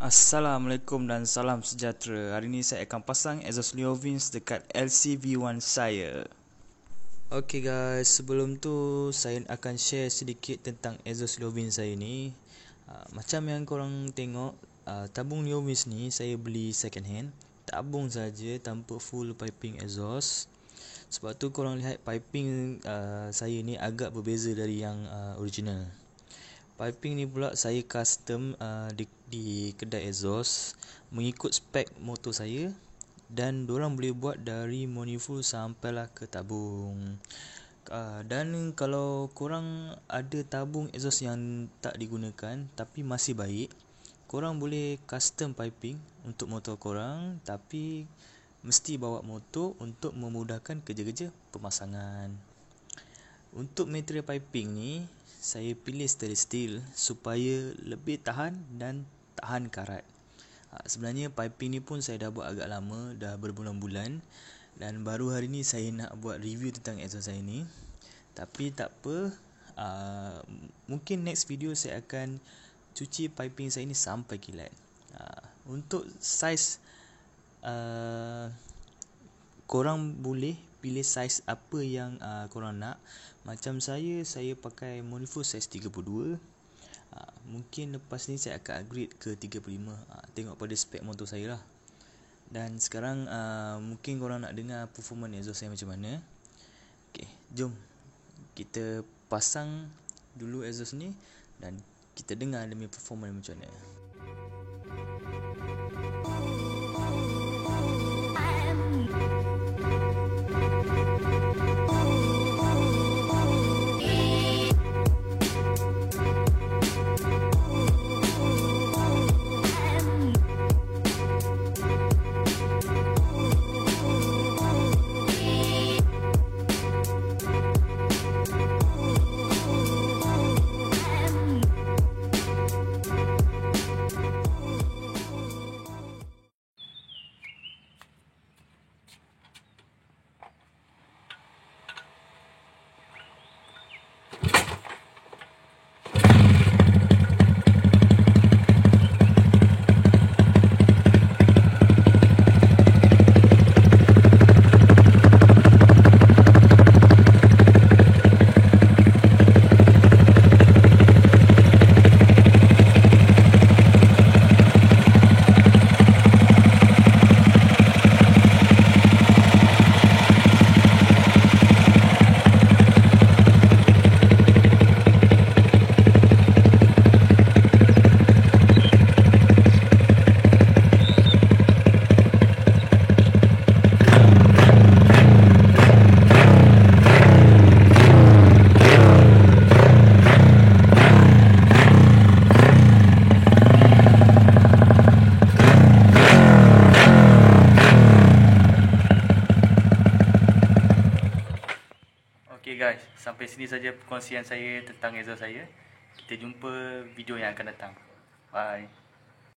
Assalamualaikum dan salam sejahtera. Hari ini saya akan pasang exhaust Leovins dekat LCV1 saya. Okay guys, sebelum tu saya akan share sedikit tentang exhaust Leovins saya ni. Macam yang korang tengok, tabung Leovins ni saya beli second hand. Tabung saja tanpa full piping exhaust. Sebab tu korang lihat piping saya ni agak berbeza dari yang original. Piping ni pula saya custom di kedai exhaust mengikut spek motor saya, dan dorang boleh buat dari manifold sampailah ke tabung. Dan kalau korang ada tabung exhaust yang tak digunakan tapi masih baik, korang boleh custom piping untuk motor korang, tapi mesti bawa motor untuk memudahkan kerja-kerja pemasangan. Untuk material piping ni saya pilih stainless steel supaya lebih tahan dan tahan karat. Sebenarnya piping ni pun saya dah buat agak lama, dah berbulan-bulan, dan baru hari ni saya nak buat review tentang exhaust saya ni. Tapi tak apa, mungkin next video saya akan cuci piping saya ni sampai kilat. Untuk saiz, korang boleh pilih saiz apa yang korang nak. Macam saya pakai manifold saiz 32. Mungkin lepas ni saya akan upgrade ke 35. Tengok pada spek motor saya lah. Dan sekarang mungkin korang nak dengar performance exhaust saya macam mana. Okay, jom kita pasang dulu exhaust ni dan kita dengar dia punya performance macam mana. Okay guys, sampai sini saja perkongsian saya tentang exhaust saya. Kita jumpa video yang akan datang. Bye.